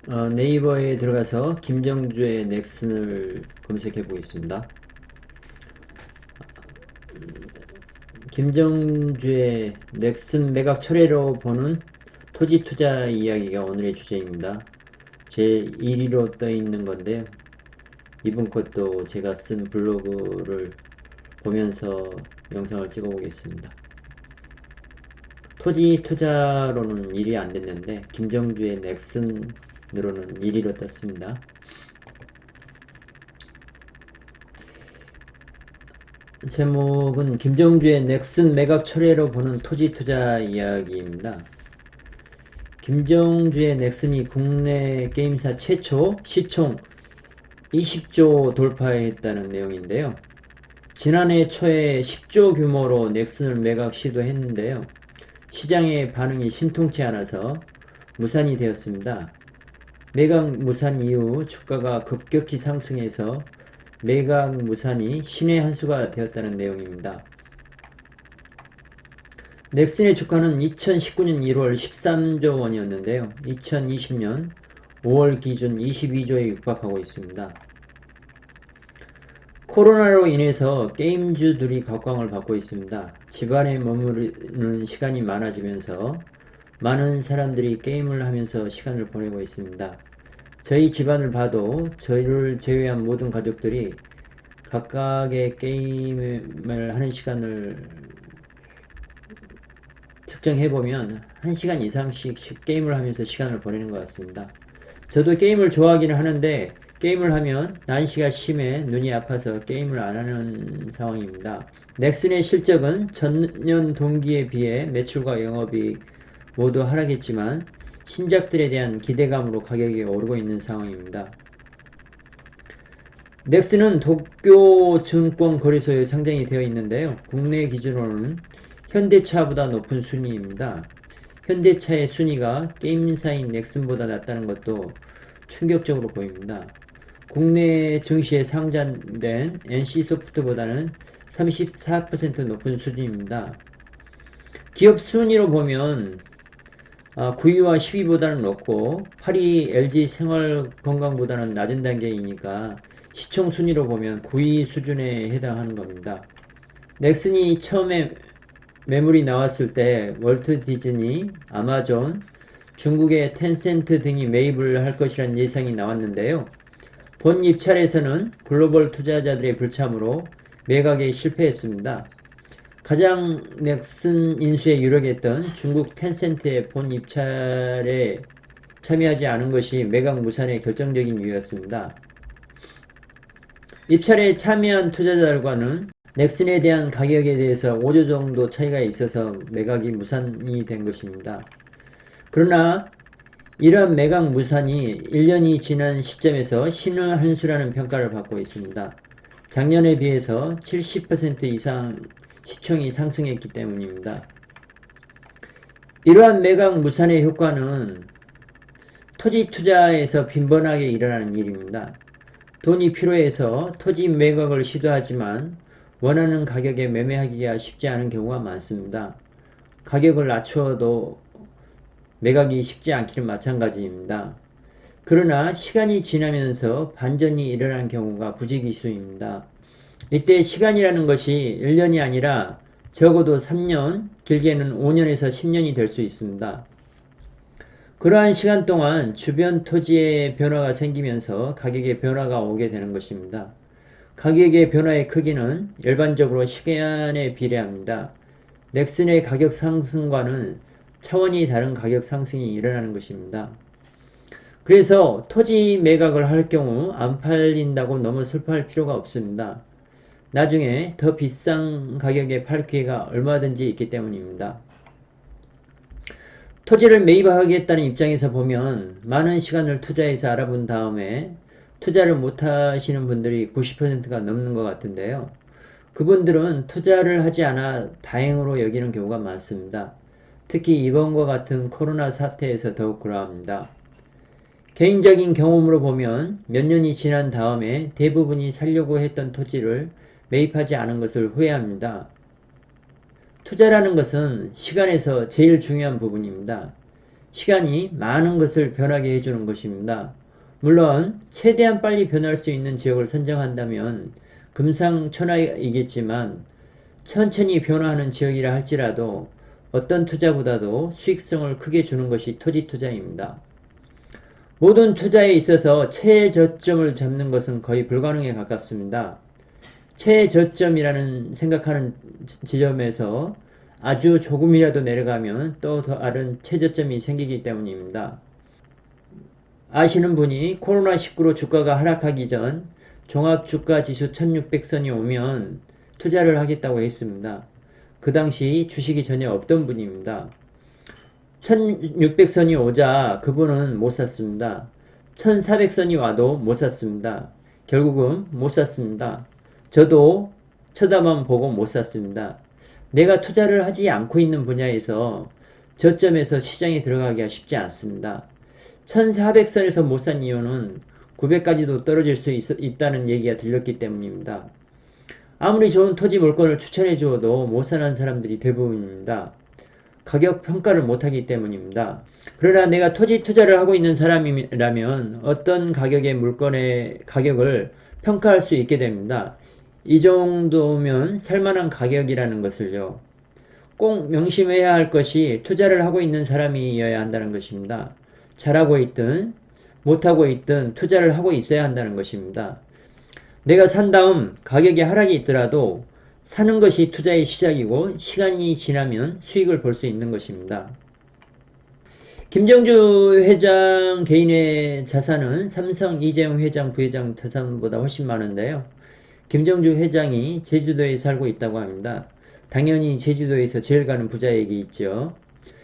네이버에 들어가서 김정주의 넥슨을 검색해 보겠습니다. 김정주의 넥슨 매각 철회로 보는 토지 투자 이야기가 오늘의 주제입니다. 제 1위로 떠 있는 건데요. 이번 것도 제가 쓴 블로그를 보면서 영상을 찍어 보겠습니다. 토지 투자로는 1위 안 됐는데 김정주의 넥슨으로는 1위로 떴습니다. 제목은 김정주의 넥슨 매각 철회로 보는 토지 투자 이야기입니다. 김정주의 넥슨이 국내 게임사 최초 시총 20조 돌파했다는 내용인데요. 지난해 초에 10조 규모로 넥슨을 매각 시도했는데요. 시장의 반응이 심통치 않아서 무산이 되었습니다. 매각 무산 이후 주가가 급격히 상승해서 매각 무산이 신의 한 수가 되었다는 내용입니다. 넥슨의 주가는 2019년 1월 13조 원이었는데요. 2020년 5월 기준 22조에 육박하고 있습니다. 코로나로 인해서 게임주들이 각광을 받고 있습니다. 집안에 머무르는 시간이 많아지면서 많은 사람들이 게임을 하면서 시간을 보내고 있습니다. 저희 집안을 봐도 저희를 제외한 모든 가족들이 각각의 게임을 하는 시간을 측정해보면 1시간 이상씩 게임을 하면서 시간을 보내는 것 같습니다. 저도 게임을 좋아하기는 하는데 게임을 하면 난시가 심해 눈이 아파서 게임을 안 하는 상황입니다. 넥슨의 실적은 전년 동기에 비해 매출과 영업이익 모두 하락했지만 신작들에 대한 기대감으로 가격이 오르고 있는 상황입니다. 넥슨은 도쿄증권거래소에 상장이 되어 있는데요. 국내 기준으로는 현대차보다 높은 순위입니다. 현대차의 순위가 게임사인 넥슨보다 낮다는 것도 충격적으로 보입니다. 국내 증시에 상장된 NC소프트보다는 34% 높은 수준입니다. 기업 순위로 보면 9위와 10위보다는 높고 8위 LG생활건강보다는 낮은 단계이니까 시총 순위로 보면 9위 수준에 해당하는 겁니다. 넥슨이 처음에 매물이 나왔을 때 월트 디즈니, 아마존, 중국의 텐센트 등이 매입을 할 것이라는 예상이 나왔는데요. 본 입찰에서는 글로벌 투자자들의 불참으로 매각에 실패했습니다. 가장 넥슨 인수에 유력했던 중국 텐센트의 본 입찰에 참여하지 않은 것이 매각 무산의 결정적인 이유였습니다. 입찰에 참여한 투자자들과는 넥슨에 대한 가격에 대해서 5조 정도 차이가 있어서 매각이 무산이 된 것입니다. 그러나 이러한 매각 무산이 1년이 지난 시점에서 신의 한 수라는 평가를 받고 있습니다. 작년에 비해서 70% 이상 시총이 상승했기 때문입니다. 이러한 매각 무산의 효과는 토지 투자에서 빈번하게 일어나는 일입니다. 돈이 필요해서 토지 매각을 시도하지만 원하는 가격에 매매하기가 쉽지 않은 경우가 많습니다. 가격을 낮추어도 매각이 쉽지 않기는 마찬가지입니다. 그러나 시간이 지나면서 반전이 일어난 경우가 부지기수입니다. 이때 시간이라는 것이 1년이 아니라 적어도 3년, 길게는 5년에서 10년이 될 수 있습니다. 그러한 시간 동안 주변 토지에 변화가 생기면서 가격의 변화가 오게 되는 것입니다. 가격의 변화의 크기는 일반적으로 시간에 비례합니다. 넥슨의 가격 상승과는 차원이 다른 가격 상승이 일어나는 것입니다. 그래서 토지 매각을 할 경우 안 팔린다고 너무 슬퍼할 필요가 없습니다. 나중에 더 비싼 가격에 팔 기회가 얼마든지 있기 때문입니다. 토지를 매입하겠다는 입장에서 보면 많은 시간을 투자해서 알아본 다음에 투자를 못하시는 분들이 90%가 넘는 것 같은데요. 그분들은 투자를 하지 않아 다행으로 여기는 경우가 많습니다. 특히 이번과 같은 코로나 사태에서 더욱 그러합니다. 개인적인 경험으로 보면 몇 년이 지난 다음에 대부분이 살려고 했던 토지를 매입하지 않은 것을 후회합니다. 투자라는 것은 시간에서 제일 중요한 부분입니다. 시간이 많은 것을 변하게 해주는 것입니다. 물론 최대한 빨리 변할 수 있는 지역을 선정한다면 금상첨화이겠지만 천천히 변화하는 지역이라 할지라도 어떤 투자보다도 수익성을 크게 주는 것이 토지 투자입니다. 모든 투자에 있어서 최저점을 잡는 것은 거의 불가능에 가깝습니다. 최저점이라는 생각하는 지점에서 아주 조금이라도 내려가면 또 다른 최저점이 생기기 때문입니다. 아시는 분이 코로나19로 주가가 하락하기 전 종합주가지수 1600선이 오면 투자를 하겠다고 했습니다. 그 당시 주식이 전혀 없던 분입니다. 1600선이 오자 그분은 못 샀습니다. 1400선이 와도 못 샀습니다. 결국은 못 샀습니다. 저도 쳐다만 보고 못 샀습니다. 내가 투자를 하지 않고 있는 분야에서 저점에서 시장에 들어가기가 쉽지 않습니다. 1400선에서 못 산 이유는 900까지도 떨어질 수 있다는 얘기가 들렸기 때문입니다. 아무리 좋은 토지 물건을 추천해 주어도 못 사는 사람들이 대부분입니다. 가격 평가를 못하기 때문입니다. 그러나 내가 토지 투자를 하고 있는 사람이라면 어떤 가격의 물건의 가격을 평가할 수 있게 됩니다. 이 정도면 살만한 가격이라는 것을요. 꼭 명심해야 할 것이 투자를 하고 있는 사람이어야 한다는 것입니다. 잘하고 있든 못하고 있든 투자를 하고 있어야 한다는 것입니다. 내가 산 다음 가격이 하락이 있더라도 사는 것이 투자의 시작이고 시간이 지나면 수익을 볼 수 있는 것입니다. 김정주 회장 개인의 자산은 삼성 이재용 회장 부회장 자산보다 훨씬 많은데요. 김정주 회장이 제주도에 살고 있다고 합니다. 당연히 제주도에서 제일 가는 부자에게 있죠.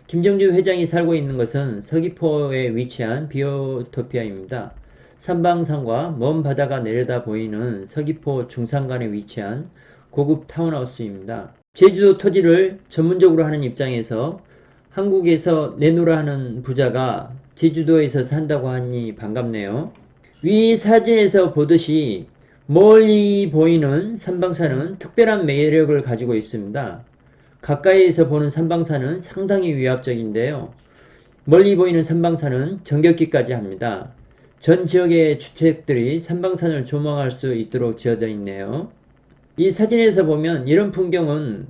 김정주 회장이 살고 있는 것은 서귀포에 위치한 비오토피아입니다. 삼방산과 먼 바다가 내려다 보이는 서귀포 중산간에 위치한 고급 타운하우스입니다. 제주도 토지를 전문적으로 하는 입장에서 한국에서 내놓으라 하는 부자가 제주도에서 산다고 하니 반갑네요. 위 사진에서 보듯이 멀리 보이는 삼방산은 특별한 매력을 가지고 있습니다. 가까이에서 보는 삼방산은 상당히 위압적인데요. 멀리 보이는 삼방산은 정겹기까지 합니다. 전 지역의 주택들이 삼방산을 조망할 수 있도록 지어져 있네요. 이 사진에서 보면 이런 풍경은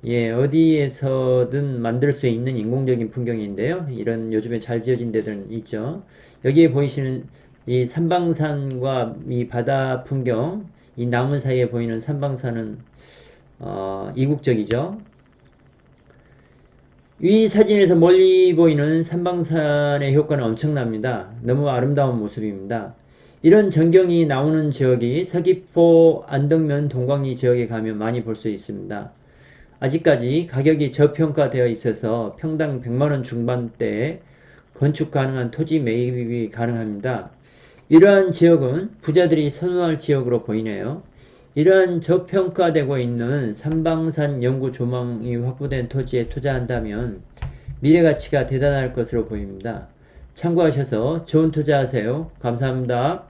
어디에서든 만들 수 있는 인공적인 풍경인데요. 이런 요즘에 잘 지어진 데들은 있죠. 여기에 보이시는 이 삼방산과 이 바다 풍경, 이 나무 사이에 보이는 삼방산은 이국적이죠. 위 사진에서 멀리 보이는 삼방산의 효과는 엄청납니다. 너무 아름다운 모습입니다. 이런 전경이 나오는 지역이 서귀포, 안덕면, 동광리 지역에 가면 많이 볼 수 있습니다. 아직까지 가격이 저평가되어 있어서 평당 100만원 중반대에 건축 가능한 토지 매입이 가능합니다. 이러한 지역은 부자들이 선호할 지역으로 보이네요. 이러한 저평가되고 있는 삼방산 영구 조망이 확보된 토지에 투자한다면 미래가치가 대단할 것으로 보입니다. 참고하셔서 좋은 투자하세요. 감사합니다.